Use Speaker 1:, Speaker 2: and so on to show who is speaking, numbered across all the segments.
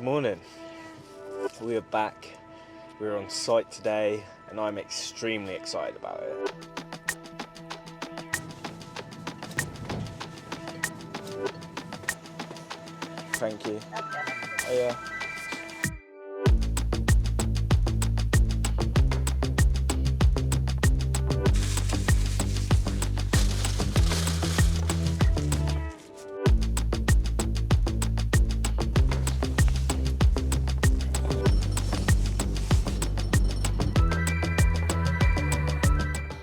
Speaker 1: morning. We are back. We're on site today and I'm extremely excited about it. Thank you. Oh, yeah.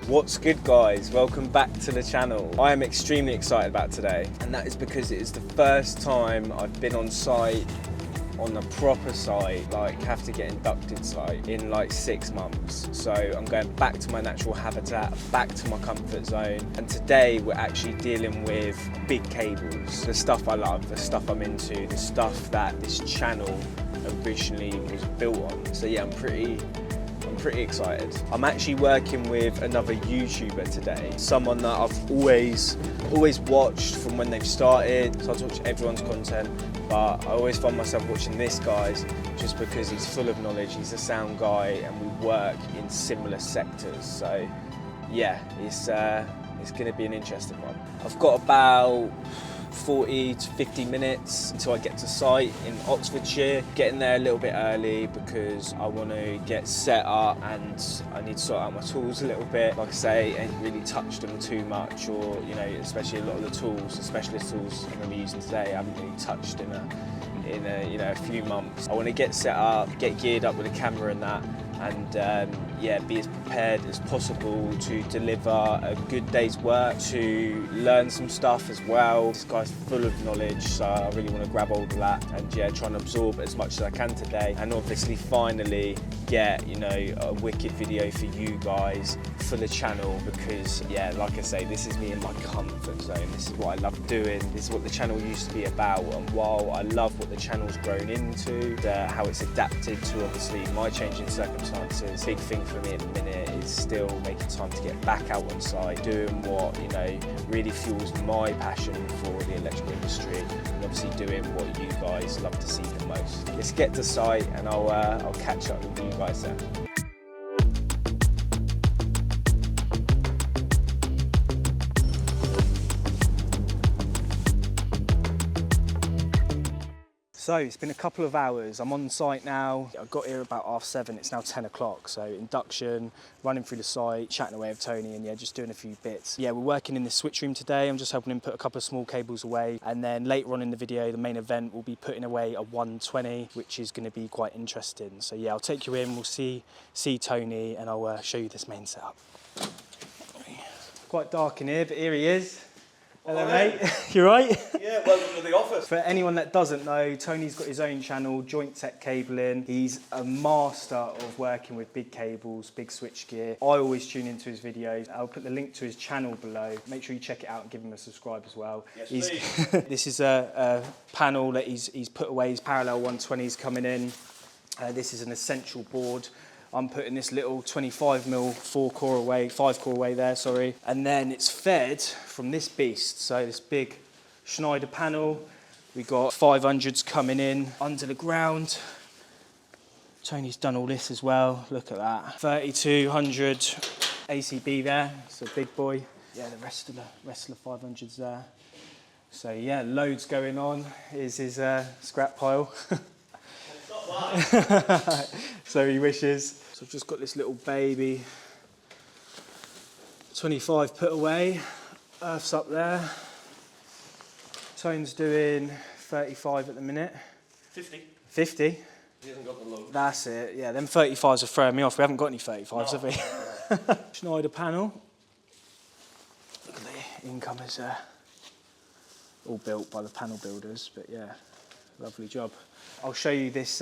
Speaker 1: What's good, guys? Welcome back to the channel. I am extremely excited about today, and that is because it is the first time I've been on site, on a proper site, like have to get inducted site, in like 6 months. So I'm going back to my natural habitat, back to my comfort zone, and today we're actually dealing with big cables, the stuff I love, the stuff I'm into, the stuff that this channel originally was built on. So yeah, I'm pretty excited. I'm actually working with another YouTuber today, someone that I've always watched from when they've started. So I watch everyone's content, but I always find myself watching this guy's just because he's full of knowledge. He's a sound guy and we work in similar sectors. So yeah, it's going to be an interesting one. I've got about 40 to 50 minutes until I get to site in Oxfordshire. Getting there a little bit early because I want to get set up and I need to sort out my tools a little bit. Like I say, I ain't really touched them too much, or especially a lot of the tools, the specialist tools I'm going to be using today, I haven't really touched in a few months. I want to get set up, get geared up with a camera and that, and yeah, be as prepared as possible to deliver a good day's work, to learn some stuff as well. This guy's full of knowledge, so I really want to grab hold of that and yeah, try and absorb as much as I can today, and obviously finally get a wicked video for you guys for the channel, because yeah, like I say, this is me in my comfort zone. This is what I love doing. This is what the channel used to be about, and while I love what the channel's grown into, how it's adapted to obviously my changing circumstances, big thing for me at the minute is still making time to get back out on site, doing what really fuels my passion for the electrical industry, and obviously doing what you guys love to see the most. Let's get to site and I'll catch up with you guys then. So it's been a couple of hours. I'm on site now. I got here about 7:30. It's now 10 o'clock. So induction, running through the site, chatting away with Tony, and yeah, just doing a few bits. Yeah, we're working in the Switchroom today. I'm just helping him put a couple of small cables away. And then later on in the video, the main event, will be putting away a 120, which is going to be quite interesting. So yeah, I'll take you in. We'll see Tony, and I'll show you this main setup. Quite dark in here, but here he is. Hello, mate. You right?
Speaker 2: Yeah, welcome to the office.
Speaker 1: For anyone that doesn't know, Tony's got his own channel, Jointech Cabling. He's a master of working with big cables, big switchgear. I always tune into his videos. I'll put the link to his channel below. Make sure you check it out and give him a subscribe as well.
Speaker 2: Yes, please.
Speaker 1: This is a panel that he's put away. His parallel 120s coming in. This is an essential board. I'm putting this little 25mm 5 core away there, sorry. And then it's fed from this beast. So this big Schneider panel. We got 500s coming in under the ground. Tony's done all this as well. Look at that. 3200 ACB there. It's a big boy. Yeah, the rest of the 500s there. So yeah, loads going on. Here's his scrap pile. So he wishes. So I've just got this little baby 25 put away. Earth's up there. Tone's doing 35 at the minute.
Speaker 2: 50.
Speaker 1: 50?
Speaker 2: He hasn't got the load.
Speaker 1: That's it, yeah. Them 35s are throwing me off. We haven't got any 35s, have we? Schneider panel. Look at the incomers there. All built by the panel builders, but yeah, lovely job. I'll show you this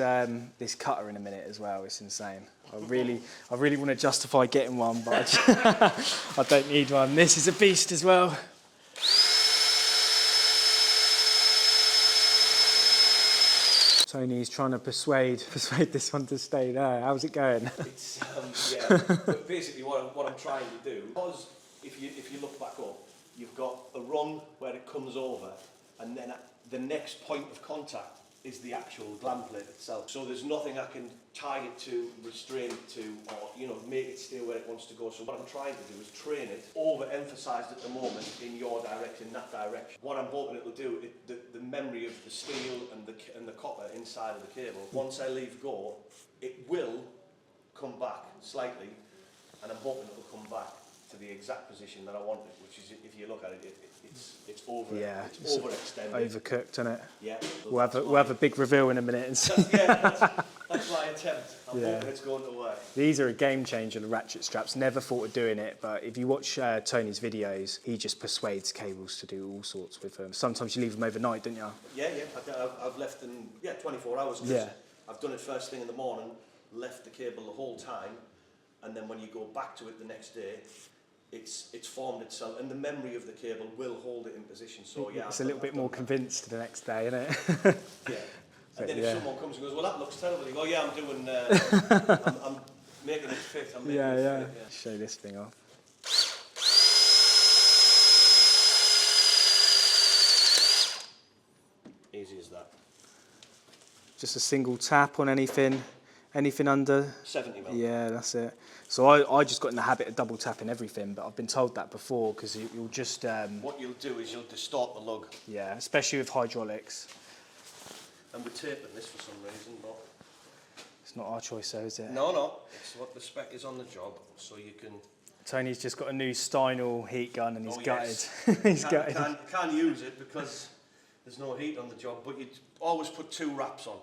Speaker 1: this cutter in a minute as well. It's insane. I really want to justify getting one, but I don't need one. This is a beast as well. Tony's trying to persuade this one to stay there. How's it going?
Speaker 2: It's yeah. But basically, what I'm trying to do, because if you look back up, you've got a run where it comes over, and then at the next point of contact is the actual gland plate itself. So there's nothing I can tie it to, restrain it to, or make it stay where it wants to go. So what I'm trying to do is train it, overemphasised at the moment in your direction, that direction. What I'm hoping it will do, the memory of the steel and the copper inside of the cable, once I leave go, it will come back slightly, and I'm hoping it will come back to the exact position that I want it, which is, if you look at it, it's over.
Speaker 1: Yeah,
Speaker 2: it's overextended.
Speaker 1: Overcooked, isn't it?
Speaker 2: Yeah.
Speaker 1: We'll have a big reveal in a minute. And see.
Speaker 2: That's my attempt. I'm hoping it's going to work.
Speaker 1: These are a game changer, the ratchet straps. Never thought of doing it, but if you watch Tony's videos, he just persuades cables to do all sorts with them. Sometimes you leave them overnight, don't you?
Speaker 2: Yeah. I've left them 24 hours.
Speaker 1: Yeah.
Speaker 2: I've done it first thing in the morning, left the cable the whole time, and then when you go back to it the next day, it's formed itself, and the memory of the cable will hold it in position. So yeah,
Speaker 1: it's a little bit more convinced the next day, isn't it?
Speaker 2: Yeah. And then if someone comes and goes, well, that looks terrible, you go, yeah, I'm doing, I'm making it fit. I'm making it fit. Yeah.
Speaker 1: Show this thing off.
Speaker 2: Easy as that.
Speaker 1: Just a single tap on anything under
Speaker 2: 70 mil.
Speaker 1: Yeah, that's it. So I just got in the habit of double tapping everything, but I've been told that before because you'll just...
Speaker 2: what you'll do is you'll distort the lug.
Speaker 1: Yeah, especially with hydraulics.
Speaker 2: And we're taping this for some reason, but...
Speaker 1: It's not our choice though, is it?
Speaker 2: No. It's what the spec is on the job, so you can...
Speaker 1: Tony's just got a new Steinel heat gun and he's gutted.
Speaker 2: Yes.
Speaker 1: He's gutted.
Speaker 2: Can't use it because there's no heat on the job, but you always put 2 wraps on.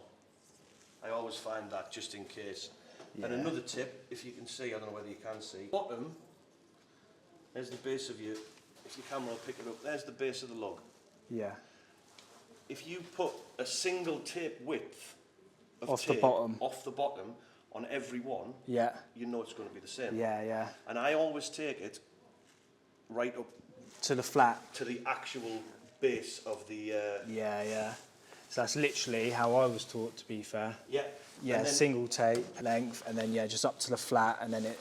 Speaker 2: I always find that, just in case. Yeah. And another tip, if you can see, I don't know whether you can see, bottom, there's the base of your, if your camera will pick it up, there's the base of the lug.
Speaker 1: Yeah.
Speaker 2: If you put a single tape width of
Speaker 1: off
Speaker 2: tape
Speaker 1: the bottom
Speaker 2: on every one,
Speaker 1: yeah,
Speaker 2: you know it's going to be the same.
Speaker 1: Yeah.
Speaker 2: And I always take it right up
Speaker 1: to the flat,
Speaker 2: to the actual base of the...
Speaker 1: Yeah. So that's literally how I was taught, to be fair.
Speaker 2: Yeah.
Speaker 1: Yeah, single tape length, and then just up to the flat, and then it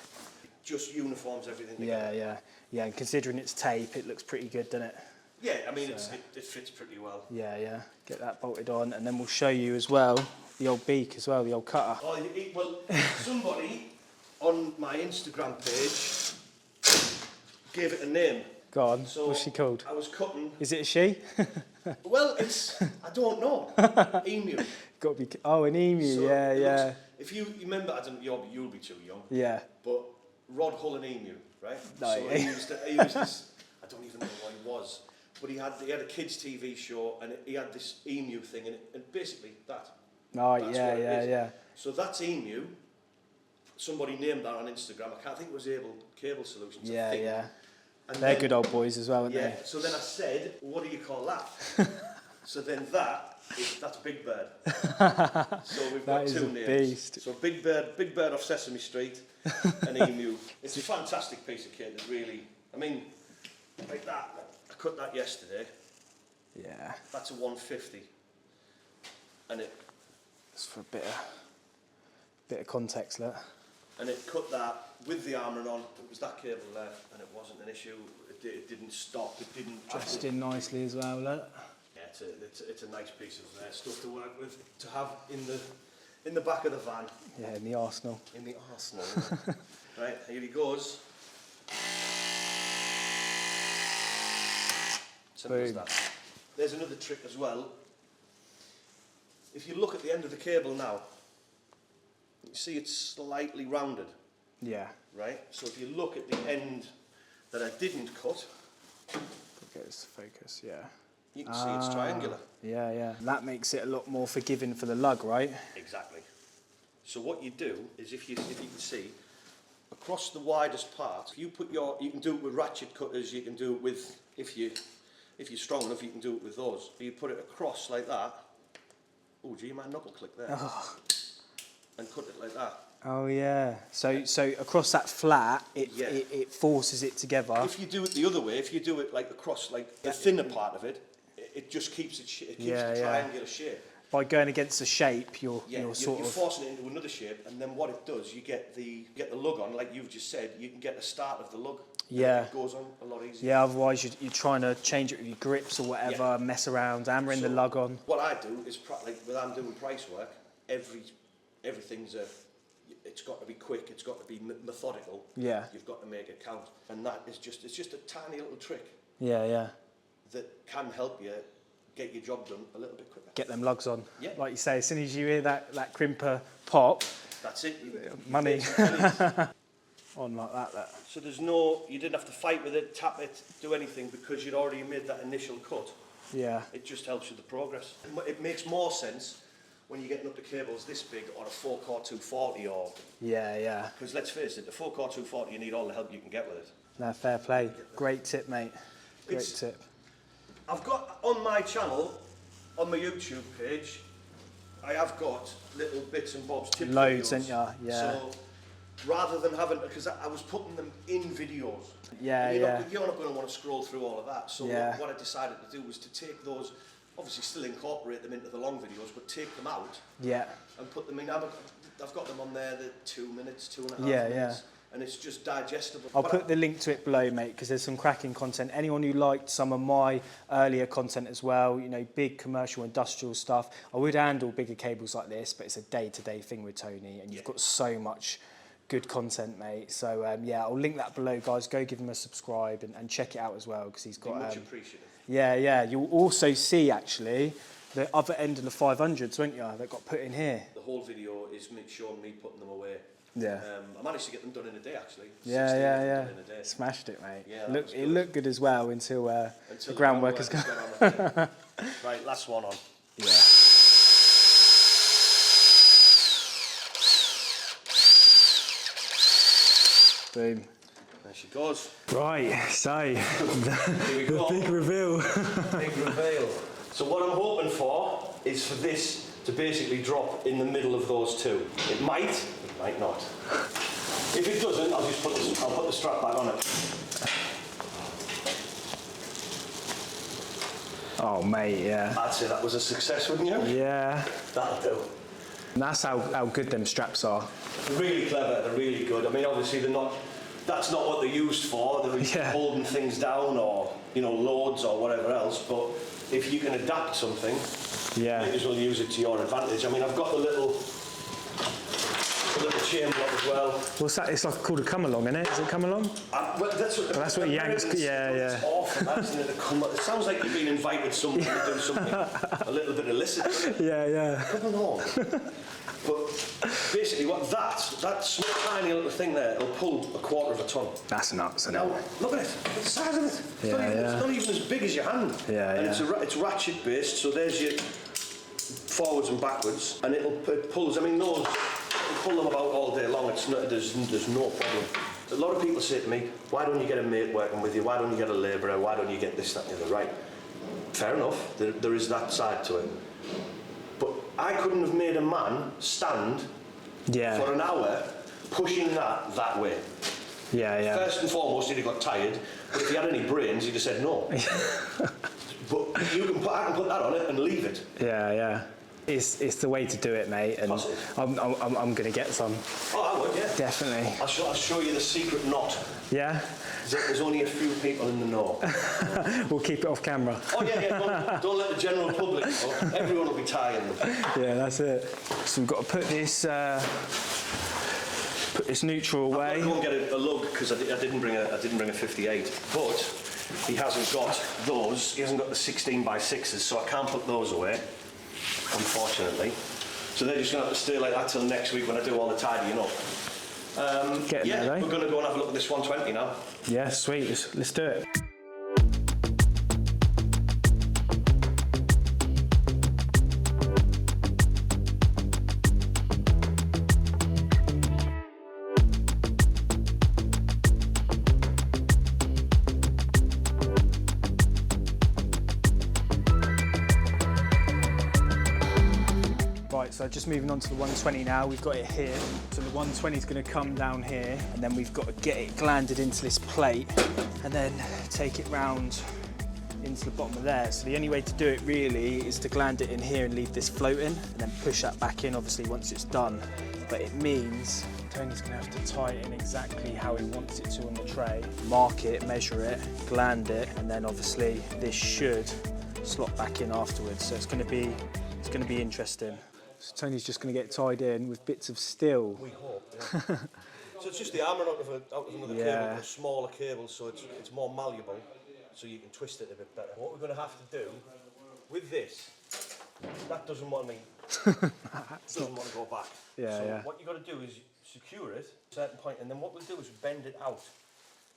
Speaker 2: just uniforms everything together.
Speaker 1: Yeah. And considering it's tape, it looks pretty good, doesn't it?
Speaker 2: Yeah, I mean, it fits pretty well.
Speaker 1: Yeah. Get that bolted on, and then we'll show you as well the old beak as well, the old cutter.
Speaker 2: Oh, well, somebody on my Instagram page gave it a name.
Speaker 1: Go on.
Speaker 2: So
Speaker 1: what's she called?
Speaker 2: I was cutting.
Speaker 1: Is it a she?
Speaker 2: Well, I don't know. Emu.
Speaker 1: Got to be. Oh, an emu.
Speaker 2: So
Speaker 1: Yeah.
Speaker 2: If you remember, I don't. You'll be too young.
Speaker 1: Yeah.
Speaker 2: But Rod Hull and Emu, right?
Speaker 1: No,
Speaker 2: so he used this. I don't even know what he was, but he had a kids' TV show, and he had this emu thing, and basically that.
Speaker 1: Oh,
Speaker 2: that's
Speaker 1: yeah.
Speaker 2: So that's Emu. Somebody named that on Instagram. I can't think it was Able Cable Solutions.
Speaker 1: Yeah.
Speaker 2: And
Speaker 1: they're good old boys as well, aren't they?
Speaker 2: So then I said, what do you call that? So then that's Big Bird. So we've got 2 names.
Speaker 1: Beast.
Speaker 2: So Big Bird off Sesame Street, and Emu. It's a fantastic piece of kit. It really, I mean, like that. I cut that yesterday.
Speaker 1: Yeah.
Speaker 2: That's a 150, and
Speaker 1: It's for a bit of context, look.
Speaker 2: And it cut that with the armouring on. It was that cable there, and it wasn't an issue. It didn't stop. It didn't.
Speaker 1: Dressed in nicely as well, look.
Speaker 2: Yeah, it's a nice piece of stuff to work with, to have in the back of the van.
Speaker 1: Yeah, in the arsenal.
Speaker 2: In the arsenal. Right, here he goes. Simple as that. There's another trick as well. If you look at the end of the cable now, you see it's slightly rounded.
Speaker 1: Yeah.
Speaker 2: Right? So if you look at the end that I didn't cut,
Speaker 1: Focus, yeah.
Speaker 2: You can see it's triangular.
Speaker 1: Yeah. That makes it a lot more forgiving for the lug, right?
Speaker 2: Exactly. So what you do is, if you can see, across the widest part, you can do it with ratchet cutters. You can do it with, if you're strong enough, you can do it with those. You put it across like that. Oh, gee, my knuckle click there. Oh. And cut it like that.
Speaker 1: Oh yeah. So across that flat, it forces it together.
Speaker 2: If you do it the other way, if you do it like across, like the thinner part of it, it just keeps the triangular shape.
Speaker 1: By going against the shape, you're
Speaker 2: forcing it into another shape, and then what it does, you get the lug on, like you've just said. You can get the start of the lug.
Speaker 1: Yeah.
Speaker 2: It goes on a lot easier.
Speaker 1: Yeah, otherwise you're trying to change it with your grips or whatever, mess around, hammering the lug on.
Speaker 2: What I do is, like when I'm doing price work, everything's it's got to be quick, it's got to be methodical.
Speaker 1: Yeah.
Speaker 2: You've got to make it count. And that is it's just a tiny little trick
Speaker 1: Yeah.
Speaker 2: that can help you get your job done a little bit quicker.
Speaker 1: Get them lugs on.
Speaker 2: Yeah.
Speaker 1: Like you say, as soon as you hear that crimper pop,
Speaker 2: that's it.
Speaker 1: Money. On like that.
Speaker 2: So you didn't have to fight with it, tap it, do anything because you'd already made that initial cut.
Speaker 1: Yeah.
Speaker 2: It just helps with the progress. It makes more sense when you're getting up to cables this big on a 4-core 240 or...
Speaker 1: Yeah.
Speaker 2: Because let's face it, the 4-core 240, you need all the help you can get with it.
Speaker 1: No, fair play. Great tip, mate. Great tip.
Speaker 2: I've got on my channel, on my YouTube page, I have got little bits and bobs, tip
Speaker 1: Loads,
Speaker 2: videos.
Speaker 1: ain't ya? Yeah.
Speaker 2: So rather than having, because I was putting them in videos.
Speaker 1: Yeah,
Speaker 2: You're not going to want to scroll through all of that. So what I decided to do was to take those, obviously still incorporate them into the long videos, but take them out.
Speaker 1: Yeah.
Speaker 2: And put them in. I've got them on there, the 2 minutes, 2.5 minutes.
Speaker 1: Yeah.
Speaker 2: And it's just digestible.
Speaker 1: I'll put the link to it below, mate, because there's some cracking content. Anyone who liked some of my earlier content as well, you know, big commercial, industrial stuff, I would handle bigger cables like this, but it's a day-to-day thing with Tony, and you've got so much good content, mate. So, I'll link that below, guys. Go give him a subscribe and check it out as well, because he's got...
Speaker 2: much appreciated.
Speaker 1: Yeah. You'll also see, actually, the other end of the 500s, won't you, that got put in here.
Speaker 2: The whole video is showing me putting them away.
Speaker 1: Yeah.
Speaker 2: I managed to get them done in a day, actually.
Speaker 1: Yeah.
Speaker 2: Done in a day.
Speaker 1: Smashed it, mate.
Speaker 2: Yeah,
Speaker 1: it looked good as well until the groundwork has gone.
Speaker 2: Right, last one on.
Speaker 1: Yeah. Boom.
Speaker 2: There she goes.
Speaker 1: Right, so
Speaker 2: Here we go.
Speaker 1: big reveal.
Speaker 2: Big reveal. So what I'm hoping for is for this to basically drop in the middle of those two. It might not. If it doesn't, I'll put the strap back on it.
Speaker 1: Oh, mate, yeah.
Speaker 2: I'd say that was a success, wouldn't you?
Speaker 1: Yeah.
Speaker 2: That'll do.
Speaker 1: And that's how good them straps are.
Speaker 2: They're really clever, they're really good. I mean, obviously that's not what they're used for. They're holding things down or, loads or whatever else, but if you can adapt something, you may as well use it to your advantage. I mean, I've got the little chain block as well.
Speaker 1: What's that? It's like called a come along, isn't it? Is it come along?
Speaker 2: Well, that's what
Speaker 1: Yanks.
Speaker 2: It's awful, isn't it? It sounds like you've been invited somewhere to do something a little bit illicit.
Speaker 1: Yeah.
Speaker 2: Come along. But basically, that small tiny little thing there, it'll pull 1/4 ton.
Speaker 1: That's nuts, isn't
Speaker 2: Now,
Speaker 1: it?
Speaker 2: look at it. Look at the size of it. It's not even as big as your hand. And it's ratchet based, so there's your forwards and backwards, and it pulls. I mean, those you pull them about all day long. There's no problem. A lot of people say to me, "Why don't you get a mate working with you? Why don't you get a labourer? Why don't you get this, that, and the other?" Right. Fair enough. There is that side to it. But I couldn't have made a man stand for an hour pushing that way.
Speaker 1: Yeah.
Speaker 2: First and foremost, he'd have got tired, but if he had any brains, he'd have said no. But I can put that on it and leave it.
Speaker 1: Yeah. It's the way to do it, mate, and I'm going to get some.
Speaker 2: Oh, I would, yeah.
Speaker 1: Definitely.
Speaker 2: I'll show you the secret knot.
Speaker 1: Yeah?
Speaker 2: There's only a few people in the know.
Speaker 1: We'll keep it off camera.
Speaker 2: Oh, yeah, don't let the general public know. Everyone will be tying them.
Speaker 1: Yeah, that's it. So we've got to put this neutral away.
Speaker 2: I'm going to go and get a lug, because I didn't bring a 58, but he hasn't got those. He hasn't got the 16x6s, so I can't put those away, unfortunately. So they're just going to have to stay like that till next week when I do all the tidying up.
Speaker 1: Getting there, though.
Speaker 2: We're going to go and have a look at this 120 now.
Speaker 1: Yeah, sweet. Let's do it. Right, so just moving on to the 120 now, we've got it here. So the 120 is going to come down here, and then we've got to get it glanded into this plate and then take it round into the bottom of there. So the only way to do it really is to gland it in here and leave this floating, and then push that back in obviously once it's done. But it means
Speaker 3: Tony's going to have to tie it in exactly how he wants it to on the tray. Mark it, measure it, gland it, and then obviously this should slot back in afterwards. So it's going to be interesting. So Tony's just going to get tied in with bits of steel.
Speaker 2: We hope. Yeah. So it's just the armour out of another cable, but a smaller cable, so it's more malleable, so you can twist it a bit better. What we're going to have to do with this, that doesn't want me. Doesn't want to go back. So what you got to do is secure it at a certain point, and then what we'll do is bend it out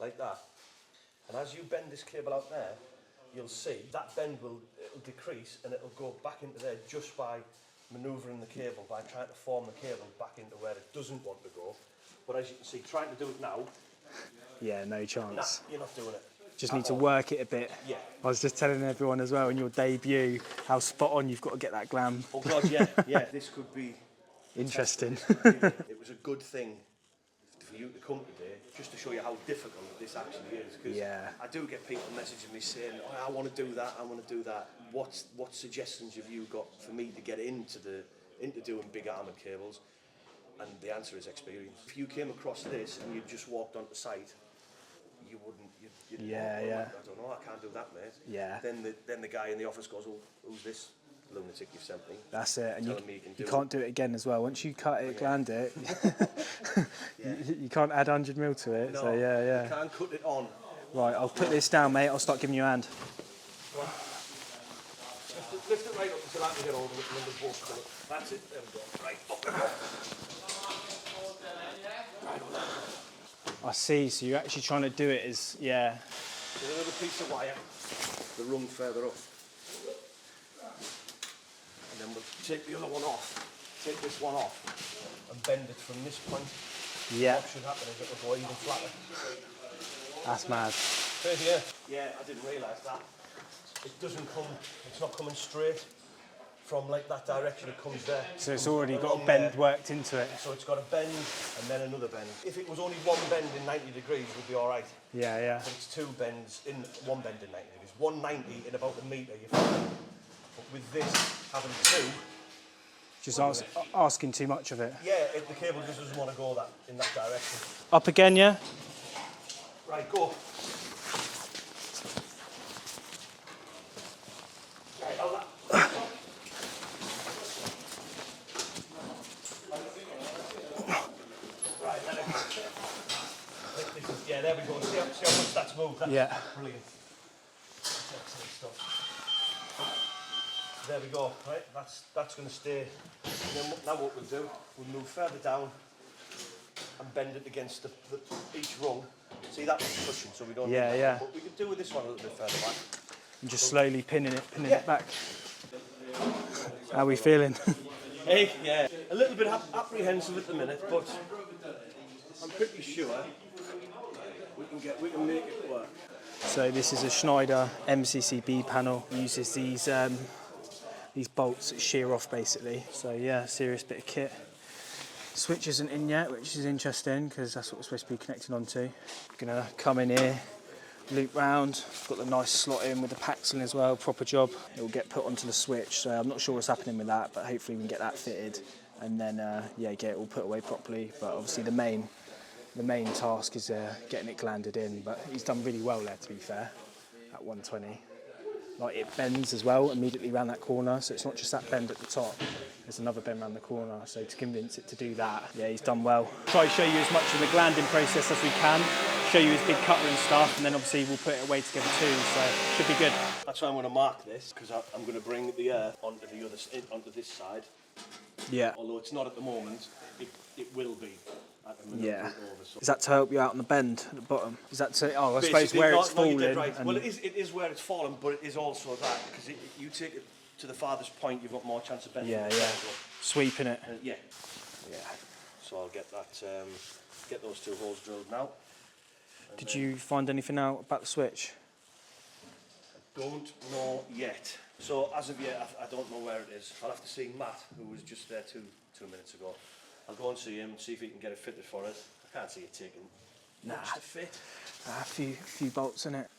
Speaker 2: like that. And as you bend this cable out there, you'll see that bend it'll decrease and it'll go back into there just by manoeuvring the cable, by trying to form the cable back into where it doesn't want to go. But as you can see, trying to do it now,
Speaker 3: no chance.
Speaker 2: Nah, you're not doing it.
Speaker 3: Just need to work it a bit.
Speaker 2: Yeah.
Speaker 3: I was just telling everyone as well in your debut how spot on you've got to get that glam.
Speaker 2: Oh God, yeah. This could be
Speaker 3: interesting.
Speaker 2: It was a good thing for you to come today, just to show you how difficult this actually is. Because I do get people messaging me saying, oh, I want to do that, I want to do that. What suggestions have you got for me to get into doing big armoured cables? And the answer is experience. If you came across this and you just walked onto site, you wouldn't. You'd I don't know. I can't do that, mate.
Speaker 3: Yeah.
Speaker 2: Then the guy in the office goes, "Oh, who's this lunatic you've sent me?"
Speaker 3: That's it. And you
Speaker 2: can
Speaker 3: can't do it again as well. Once you cut it, gland it, you can't add 100 mil to it.
Speaker 2: No,
Speaker 3: so
Speaker 2: you can't cut it on.
Speaker 3: Right, I'll put this down, mate. I'll start giving you a hand.
Speaker 2: Lift it right up until I can get over it, and then the both pull it. That's it. There we go. Right up we go.
Speaker 3: I see, so you're actually trying to do it as,
Speaker 2: There's another piece of wire, the rung further up. And then we'll take the other one off, take this one off, and bend it from this point. What should happen is it will go even flatter.
Speaker 3: That's mad.
Speaker 2: Crazy, yeah, I didn't realise that. It doesn't come, it's not coming straight from like that direction, it comes there.
Speaker 3: So it's already got a bend worked into it.
Speaker 2: So it's got a bend and then another bend. If it was only one bend in 90 degrees, we'd be all right.
Speaker 3: Yeah.
Speaker 2: But it's two bends in one bend in 90 degrees. 190 in about a metre, you're fine. But with this having two,
Speaker 3: just asking too much of it.
Speaker 2: Yeah, the cable just doesn't want to go in that direction.
Speaker 3: Up again, yeah?
Speaker 2: Right, go. Yeah, there we go. See how much that's moved? That's brilliant. That's excellent stuff. There we go. Right, that's going to stay. And then now what we'll do, we'll move further down and bend it against each rung. See that one's pushing, so we don't. But we can do with this one a little bit further back.
Speaker 3: And just slowly pinning it back. How are we feeling?
Speaker 2: Hey, yeah, a little bit apprehensive at the minute, but I'm pretty sure we can make it work.
Speaker 3: So this is a Schneider MCCB panel. It uses these bolts that shear off basically. So yeah, serious bit of kit. Switch isn't in yet, which is interesting because that's what we're supposed to be connecting onto. Gonna come in here, loop round. Got the nice slot in with the Paxton as well, proper job. It will get put onto the switch, so I'm not sure what's happening with that, but hopefully we can get that fitted and then get it all put away properly. But obviously the main task is getting it glanded in, but he's done really well there, to be fair, at 120. Like, it bends as well immediately around that corner, so it's not just that bend at the top, there's another bend around the corner, so to convince it to do that, yeah, he's done well. Try to show you as much of the glanding process as we can, show you his big cutter and stuff, and then obviously we'll put it away together too, so should be good.
Speaker 2: That's why I'm going to mark this, because I'm going to bring the air onto this side.
Speaker 3: Yeah.
Speaker 2: Although it's not at the moment, it will be.
Speaker 3: Yeah. Is that to help you out on the bend at the bottom? Is that to, I suppose where it's falling?
Speaker 2: Right. Well, it is where it's fallen, but it is also that, because you take it to the farthest point, you've got more chance of bending.
Speaker 3: Yeah. Sweeping it.
Speaker 2: Yeah. So I'll get those two holes drilled now.
Speaker 3: Did you find anything out about the switch?
Speaker 2: I don't know yet. So as of yet, I don't know where it is. I'll have to see Matt, who was just there two minutes ago. I'll go and see him and see if he can get it fitted for us. I can't see it taking much to fit.
Speaker 3: A few bolts in it.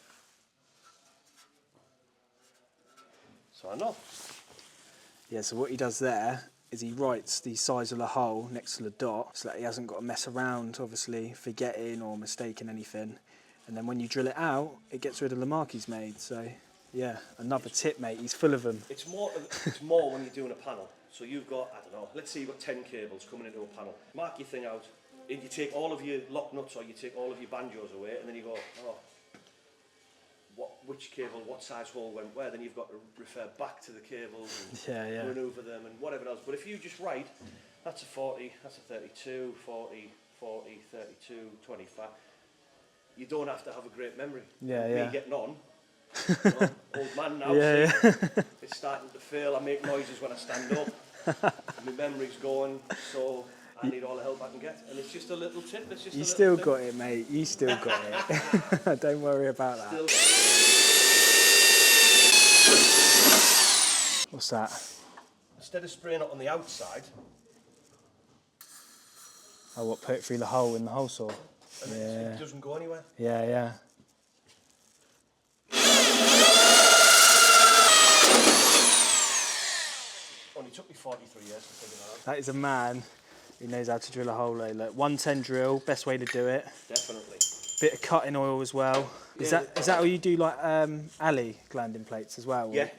Speaker 2: So I know.
Speaker 3: Yeah, so what he does there is he writes the size of the hole next to the dot so that he hasn't got to mess around, obviously, forgetting or mistaking anything. And then when you drill it out, it gets rid of the mark he's made. So, yeah, another tip, mate. He's full of them.
Speaker 2: It's more when you're doing a panel. So you've got, I don't know, let's say you've got 10 cables coming into a panel. Mark your thing out, and you take all of your lock nuts or you take all of your banjos away, and then you go, oh, which cable, what size hole went where? Then you've got to refer back to the cables and run over them and whatever else. But if you just write, that's a 40, that's a 32, 40, 40, 32, 25, you don't have to have a great memory. Me getting on, you know, old man now, it's starting to fail. I make noises when I stand up. My memory's going, so I need all the help I can get. And it's just a little tip. It's just
Speaker 3: you still got it, mate. You still got it. Don't worry about that. What's that?
Speaker 2: Instead of spraying it on the outside,
Speaker 3: oh, what, put it through the hole in the hole saw?
Speaker 2: And it doesn't go anywhere.
Speaker 3: Yeah.
Speaker 2: Only took me 43 years to figure that out.
Speaker 3: That is a man who knows how to drill a hole, though. Look, 110 drill, best way to do it.
Speaker 2: Definitely.
Speaker 3: Bit of cutting oil as well. Is that how you do like alley glanding plates as well?
Speaker 2: Yeah.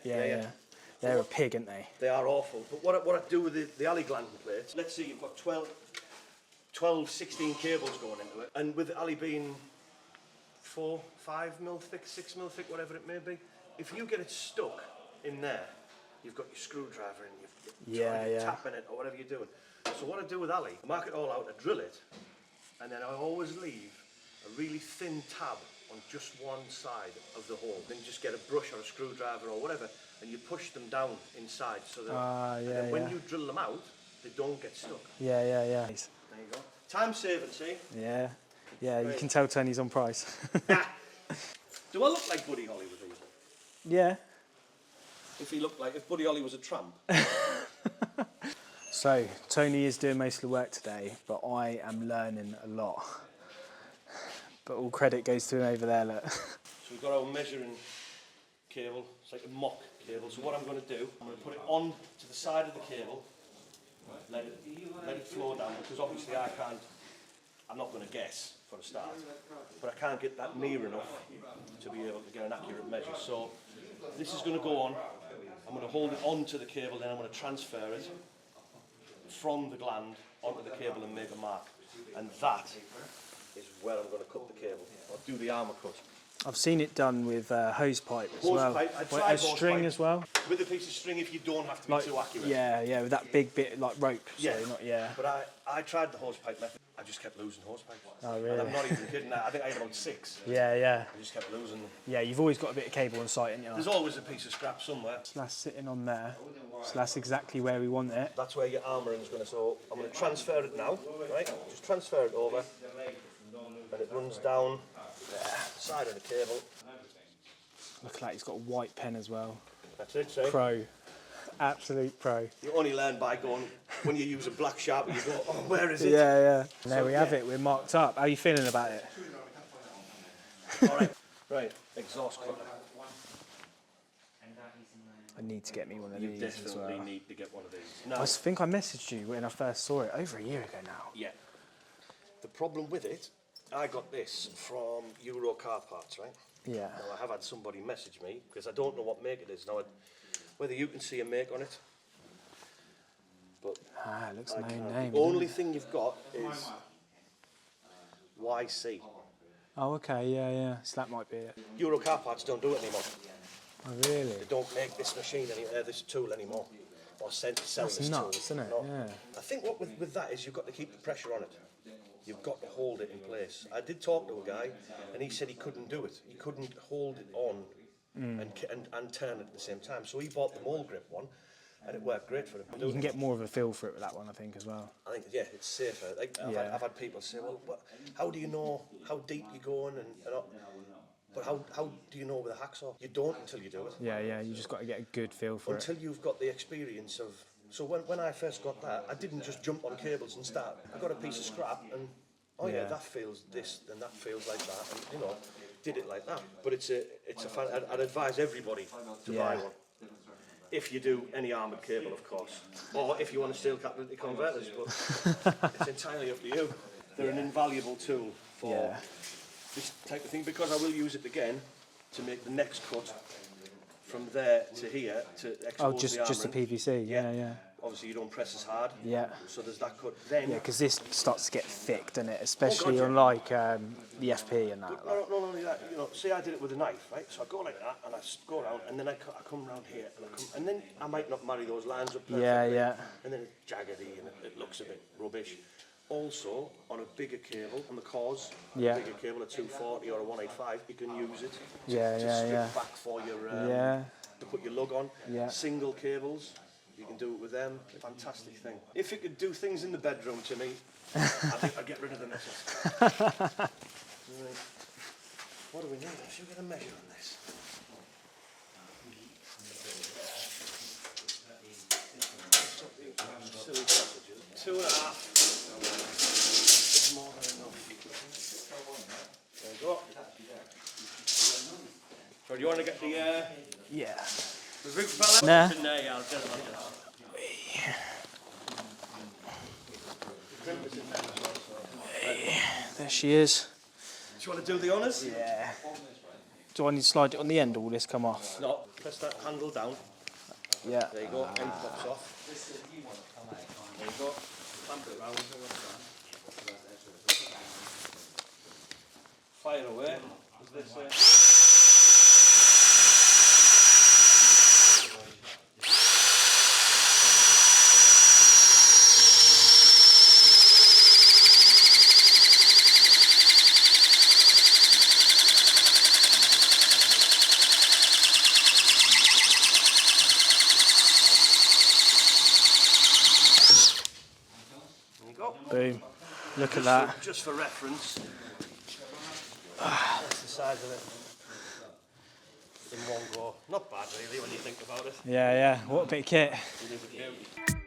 Speaker 3: They're a pig, aren't they?
Speaker 2: They are awful. But what I do with the alley glanding plates, let's say you've got 12, 16 cables going into it, and with the alley being 4, 5 mil thick, 6 mil thick, whatever it may be, if you get it stuck in there, you've got your screwdriver and you're tapping it or whatever you're doing. So what I do with alley, I mark it all out, I drill it, and then I always leave a really thin tab on just one side of the hole. Then just get a brush or a screwdriver or whatever, and you push them down inside so that when you drill them out, they don't get stuck.
Speaker 3: Yeah.
Speaker 2: There you go. Time saving, see?
Speaker 3: Yeah, you can tell Tony's on price.
Speaker 2: Do I look like Buddy Holly with these?
Speaker 3: Yeah.
Speaker 2: If Buddy Holly was a tramp.
Speaker 3: So, Tony is doing most of the work today, but I am learning a lot. But all credit goes to him over there, look.
Speaker 2: So we've got our measuring cable, it's like a mock cable. So what I'm going to do, I'm going to put it on to the side of the cable, let it flow down, because obviously I'm not going to guess for a start, but I can't get that near enough to be able to get an accurate measure. So this is going to go on, I'm going to hold it onto the cable, then I'm going to transfer it from the gland onto the cable and make a mark. And that is where I'm going to cut the cable, or do the armour cut.
Speaker 3: I've seen it done with hose pipe as well.
Speaker 2: A
Speaker 3: string as well.
Speaker 2: With a piece of string, if you don't have to be too accurate.
Speaker 3: Yeah, with that big bit like rope.
Speaker 2: But I tried the hose pipe method. I just kept losing hose pipes.
Speaker 3: Oh really?
Speaker 2: And I'm not even kidding. I think I had about 6.
Speaker 3: Yeah.
Speaker 2: I just kept losing them.
Speaker 3: Yeah, you've always got a bit of cable on site, haven't you?
Speaker 2: There's always a piece of scrap somewhere.
Speaker 3: So that's sitting on there. So that's exactly where we want it.
Speaker 2: That's where your armouring's going to. So I'm going to transfer it now. Right? Just transfer it over, and it runs down the side of the cable.
Speaker 3: Look at that. He's got a white pen as well.
Speaker 2: That's it. See?
Speaker 3: Pro. Absolute pro.
Speaker 2: You only learn by going, when you use a black Sharpie, you go, oh, where is it?
Speaker 3: Yeah. And there we have it, we're marked up. How are you feeling about it?
Speaker 2: Right, exhaust cutter.
Speaker 3: I need to get me one of
Speaker 2: You
Speaker 3: these as well.
Speaker 2: definitely need to get one of these.
Speaker 3: I
Speaker 2: Now,
Speaker 3: think I messaged you when I first saw it, over a year ago now.
Speaker 2: yeah. The problem with it, I got this from Euro Car Parts, right?
Speaker 3: Yeah.
Speaker 2: Now, I have had somebody message me, because I don't know what make it is. Now, whether you can see a make on it, but
Speaker 3: it looks
Speaker 2: I
Speaker 3: no
Speaker 2: can't.
Speaker 3: name.
Speaker 2: The only thing you've got is YC.
Speaker 3: Oh, okay, yeah. So that might be it.
Speaker 2: Euro Car Parts don't do it anymore.
Speaker 3: Oh, really?
Speaker 2: They don't make this machine this tool anymore, or sell
Speaker 3: That's
Speaker 2: this
Speaker 3: nuts,
Speaker 2: tool.
Speaker 3: isn't it?
Speaker 2: No.
Speaker 3: Yeah.
Speaker 2: I think what with that is you've got to keep the pressure on it. You've got to hold it in place. I did talk to a guy, and he said he couldn't do it. He couldn't hold it on and turn it at the same time. So he bought the mole grip one, and it worked great for him.
Speaker 3: You can get more of a feel for it with that one, I think, as well.
Speaker 2: I think, yeah, it's safer. Like, I've had people say, well, how do you know how deep you're going? But how do you know with a hacksaw? You don't until you do it.
Speaker 3: Yeah, you just got to get a good feel for
Speaker 2: until you've got the experience of... So when I first got that, I didn't just jump on cables and start. I got a piece of scrap and, that feels this and that feels like that, and, did it like that. But it's a fan. I'd advise everybody to buy one. if you do any armoured cable, of course. Or if you want to steel catalytic converters, but it's entirely up to you. They're an invaluable tool for this type of thing, because I will use it again to make the next cut from there to here to expose the
Speaker 3: just the
Speaker 2: armouring.
Speaker 3: PVC, yeah.
Speaker 2: Obviously you don't press as hard.
Speaker 3: Yeah.
Speaker 2: So there's that cut. Then
Speaker 3: Yeah, because this starts to get thick, doesn't it? Especially
Speaker 2: yeah.
Speaker 3: on like the FP and that.
Speaker 2: But not only that, you know, say I did it with a knife, right? So I go like that, and I go around, and then I come around here, and then I might not marry those lines up perfectly.
Speaker 3: Yeah.
Speaker 2: And then it's jaggedy, and it looks a bit rubbish. Also, on a bigger cable, on the cause, a bigger cable, a 240 or a 185, you can use it to strip back for your, to put your lug on.
Speaker 3: Yeah.
Speaker 2: Single cables, you can do it with them. Fantastic thing. If it could do things in the bedroom to me, I think I'd get rid of the messes. Right. What do we need? Should we get a measure on this? Silly sausages. 2.5. It's more than enough. There you go. So do you want to get the the root fella?
Speaker 3: Nah.
Speaker 2: No, yeah, I'll get it like that.
Speaker 3: There she is.
Speaker 2: Do you want to do the honours?
Speaker 3: Yeah. Do I need to slide it on the end, or will this come off?
Speaker 2: No, press that handle down.
Speaker 3: Yeah.
Speaker 2: There you go, end pops off. There you go, clamp it round. Fire away. Is this
Speaker 3: Boom. Look at that.
Speaker 2: just for reference. That's the size of it. In one go. Not bad really when you think about it.
Speaker 3: Yeah. What a bit of kit.
Speaker 2: It is a beauty.